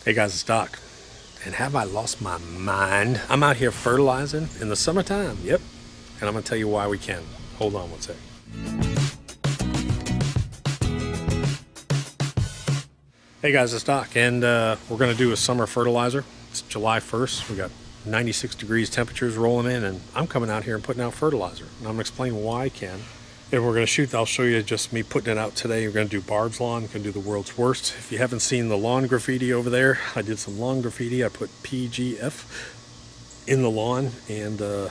Hey guys, it's Doc. And have I lost my mind? I'm out here fertilizing in the summertime. Yep. And I'm going to tell you why we can. Hold on one sec. Hey guys, it's Doc. And we're going to do a summer fertilizer. It's July 1st. We got 96 degrees temperatures rolling in. And I'm coming out here and putting out fertilizer. And I'm going to explain why I can. And we're going to shoot, I'll show you just me putting it out today. We're going to do Barbs Lawn, going to do the world's worst. If you haven't seen the lawn graffiti over there, I did some lawn graffiti. I put PGF in the lawn, and now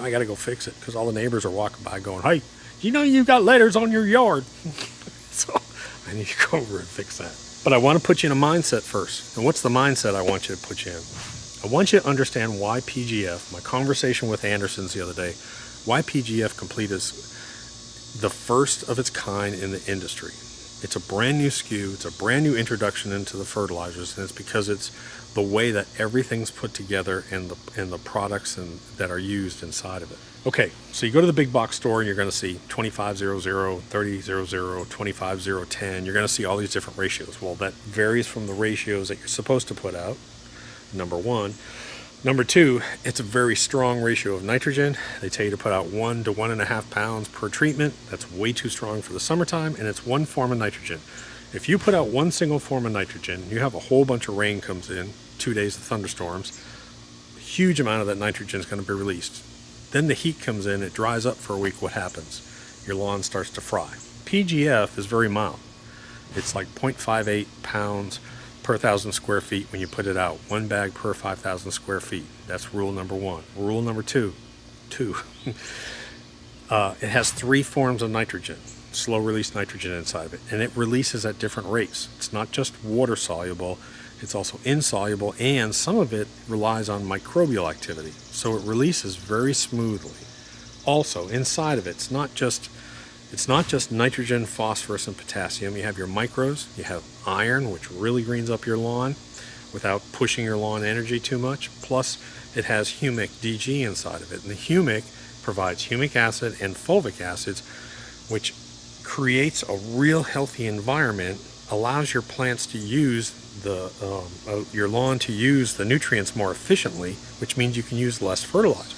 I got to go fix it because all the neighbors are walking by going, hey, you know you've got letters on your yard. So I need to go over and fix that. But I want to put you in a mindset first. And what's the mindset I want you to put you in? I want you to understand why PGF, my conversation with Anderson's the other day, why PGF Complete is the first of its kind in the industry. It's a brand new SKU, it's a brand new introduction into the fertilizers, and it's because it's the way that everything's put together and the products that are used inside of it. Okay, so you go to the big box store and you're going to see 2500, 3000, 25010. You're going to see all these different ratios. Well, that varies from the ratios that you're supposed to put out, number one. Number two, it's a very strong ratio of nitrogen. They tell you to put out 1 to 1.5 pounds per treatment. That's way too strong for the summertime, and it's one form of nitrogen. If you put out one single form of nitrogen, you have a whole bunch of rain comes in, 2 days of thunderstorms, a huge amount of that nitrogen is going to be released. Then the heat comes in, it dries up for a week. What happens? Your lawn starts to fry. PGF is very mild. It's like 0.58 pounds per 1,000 square feet when you put it out. One bag per 5,000 square feet. That's rule number one. Rule number two, it has 3 forms of nitrogen, slow release nitrogen inside of it, and it releases at different rates. It's not just water soluble, it's also insoluble, and some of it relies on microbial activity, so it releases very smoothly. Also, inside of it, it's not just nitrogen, phosphorus, and potassium. You have your micros, you have iron, which really greens up your lawn without pushing your lawn energy too much. Plus, it has humic DG inside of it. And the humic provides humic acid and fulvic acids, which creates a real healthy environment, allows your plants to use your lawn to use the nutrients more efficiently, which means you can use less fertilizer.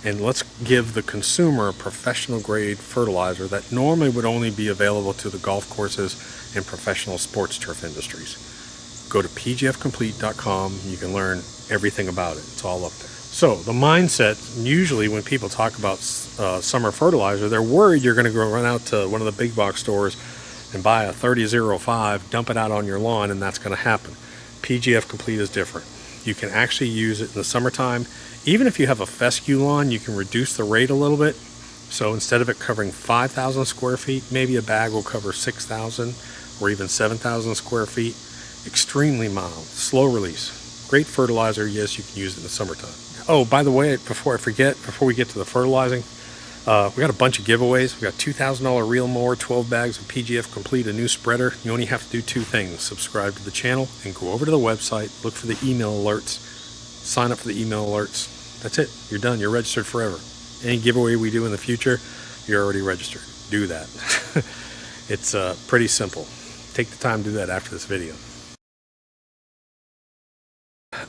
And let's give the consumer a professional grade fertilizer that normally would only be available to the golf courses and professional sports turf industries. Go to pgfcomplete.com. You can learn everything about it. It's all up there. So the mindset, usually when people talk about summer fertilizer, they're worried you're going to go run out to one of the big box stores and buy a 3005, dump it out on your lawn, and that's going to happen. PGF Complete is different. You can actually use it in the summertime. Even if you have a fescue lawn, you can reduce the rate a little bit. So instead of it covering 5,000 square feet, maybe a bag will cover 6,000 or even 7,000 square feet. Extremely mild, slow release. Great fertilizer. Yes, you can use it in the summertime. Oh, by the way, before I forget, before we get to the fertilizing, we got a bunch of giveaways. We got $2,000 reel mower, 12 bags of PGF Complete, a new spreader. You only have to do 2 things. Subscribe to the channel and go over to the website, look for the email alerts, sign up for the email alerts. That's it. You're done. You're registered forever. Any giveaway we do in the future, you're already registered. Do that. It's pretty simple. Take the time to do that after this video.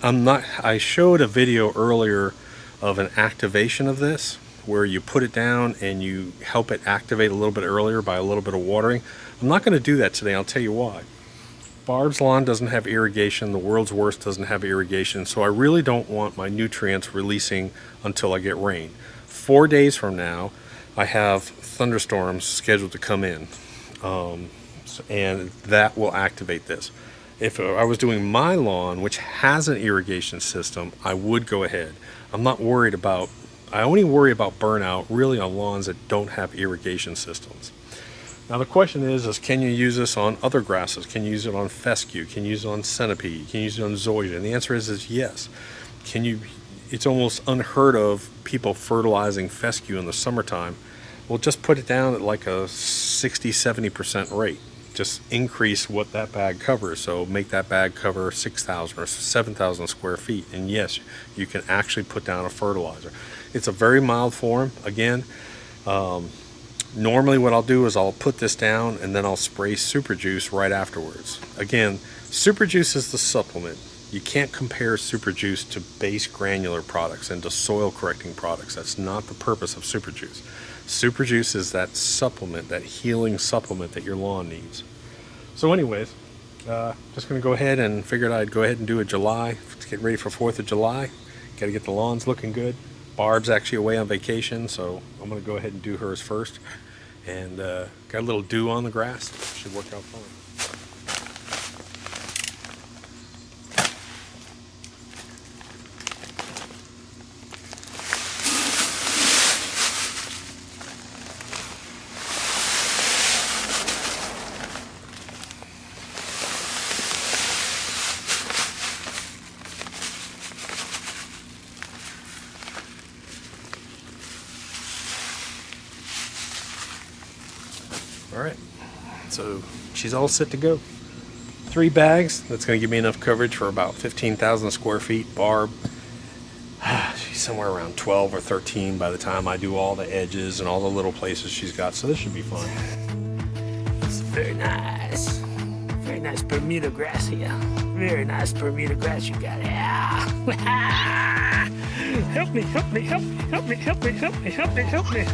I showed a video earlier of an activation of this, where you put it down and you help it activate a little bit earlier by a little bit of watering. I'm not going to do that today. I'll tell you why. Barbs Lawn doesn't have irrigation. The world's worst doesn't have irrigation. So I really don't want my nutrients releasing until I get rain. 4 days from now, I have thunderstorms scheduled to come in. And that will activate this. If I was doing my lawn, which has an irrigation system, I would go ahead. I'm not worried about, I only worry about burnout really on lawns that don't have irrigation systems. Now the question is can you use this on other grasses? Can you use it on fescue? Can you use it on centipede? Can you use it on zoysia? And the answer is yes. It's almost unheard of people fertilizing fescue in the summertime. Well, just put it down at like a 60-70% rate. Just increase what that bag covers. So make that bag cover 6,000 or 7,000 square feet. And yes, you can actually put down a fertilizer. It's a very mild form. Again, normally what I'll do is I'll put this down and then I'll spray super juice right afterwards. Again, Super Juice is the supplement. You can't compare Super Juice to base granular products and to soil correcting products. That's not the purpose of Super Juice. Super Juice is that supplement, that healing supplement that your lawn needs. So anyways, just going to go ahead and figured I'd go ahead and do a July to get ready for 4th of July. Got to get the lawns looking good. Barb's actually away on vacation, so I'm going to go ahead and do hers first. And got a little dew on the grass. Should work out fine. All right, so she's all set to go. 3 bags, that's gonna give me enough coverage for about 15,000 square feet. Barb, she's somewhere around 12 or 13 by the time I do all the edges and all the little places she's got, so this should be fun. It's very nice Bermuda grass here. Very nice Bermuda grass you got. Yeah. Help me, help me, help me, help me, help me, help me, help me, help me.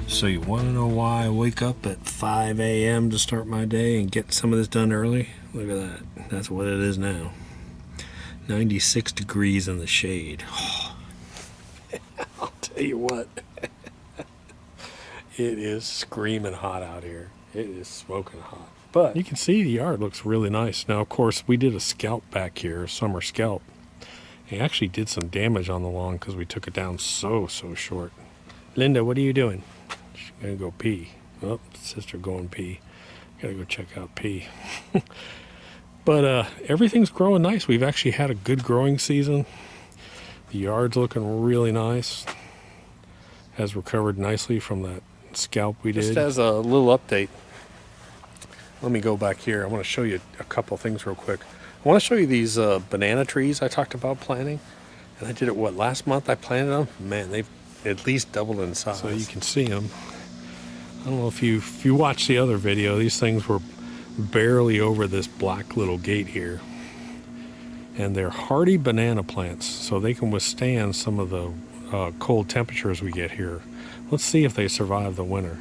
So you want to know why I wake up at 5 a.m. to start my day and get some of this done early? Look at that. That's what it is now. 96 degrees in the shade. Oh. I'll tell you what. It is screaming hot out here. It is smoking hot. But you can see the yard looks really nice. Now, of course, we did a scalp back here, a summer scalp. It actually did some damage on the lawn because we took it down so short. Linda, what are you doing? She's gonna go pee. Oh, sister going pee. Gotta go check out pee. But everything's growing nice. We've actually had a good growing season. The yard's looking really nice. Has recovered nicely from that scalp we did. Just as a little update, let me go back here. I want to show you a couple things real quick. I want to show you these banana trees I talked about planting. And I did it, last month I planted them? Man, they've at least doubled in size. So you can see them. I don't know if you watched the other video, these things were barely over this black little gate here. And they're hardy banana plants, so they can withstand some of the cold temperatures we get here. Let's see if they survive the winter.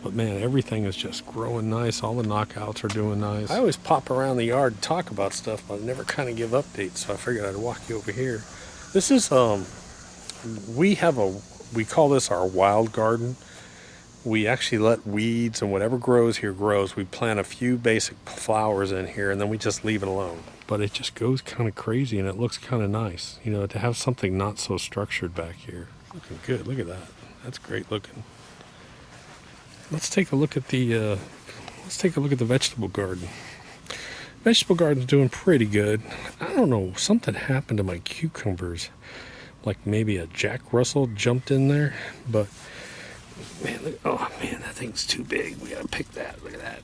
But man, everything is just growing nice. All the knockouts are doing nice. I always pop around the yard and talk about stuff, but I never kind of give updates, so I figured I'd walk you over here. This is, we call this our wild garden. We actually let weeds and whatever grows here grows. We plant a few basic flowers in here and then we just leave it alone. But it just goes kind of crazy and it looks kind of nice, you know, to have something not so structured back here. Looking good, look at that. That's great looking. Let's take a look at the vegetable garden. Vegetable garden's doing pretty good. I don't know, something happened to my cucumbers. Like maybe a Jack Russell jumped in there, but man, look, oh man, that thing's too big. We gotta pick that. Look at that.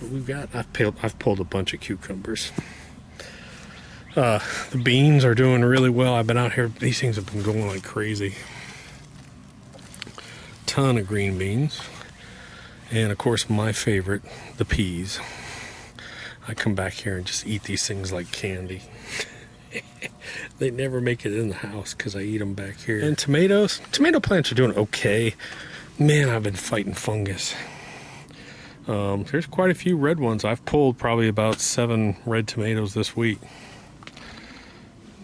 But I've pulled a bunch of cucumbers. The beans are doing really well. I've been out here. These things have been going like crazy. Ton of green beans, and of course my favorite, the peas. I come back here and just eat these things like candy. They never make it in the house because I eat them back here. And tomatoes, tomato plants are doing okay. Man, I've been fighting fungus. There's quite a few red ones. I've pulled probably about 7 red tomatoes this week.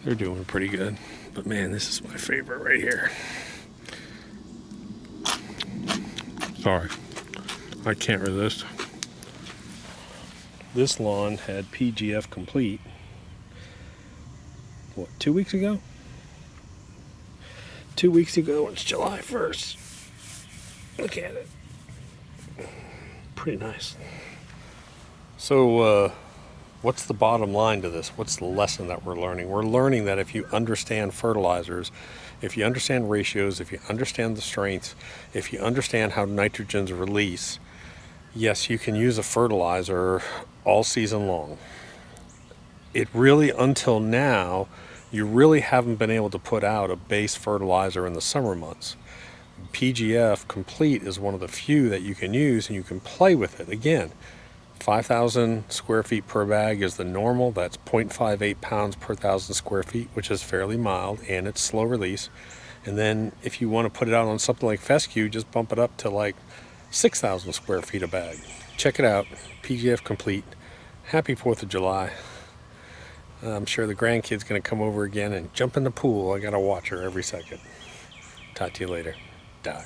They're doing pretty good. But man, this is my favorite right here. Sorry, I can't resist. This lawn had PGF Complete, what, 2 weeks ago? 2 weeks ago, it's July 1st. Look at it. Pretty nice. So, what's the bottom line to this? What's the lesson that we're learning? We're learning that if you understand fertilizers, if you understand ratios, if you understand the strengths, if you understand how nitrogen's release, yes, you can use a fertilizer all season long. It really, until now, you really haven't been able to put out a base fertilizer in the summer months. PGF Complete is one of the few that you can use, and you can play with it. Again, 5,000 square feet per bag is the normal. That's 0.58 pounds per 1,000 square feet, which is fairly mild, and it's slow release. And then if you want to put it out on something like fescue, just bump it up to like 6,000 square feet a bag. Check it out, PGF Complete. Happy 4th of July. I'm sure the grandkid's going to come over again and jump in the pool. I got to watch her every second. Talk to you later. Doc.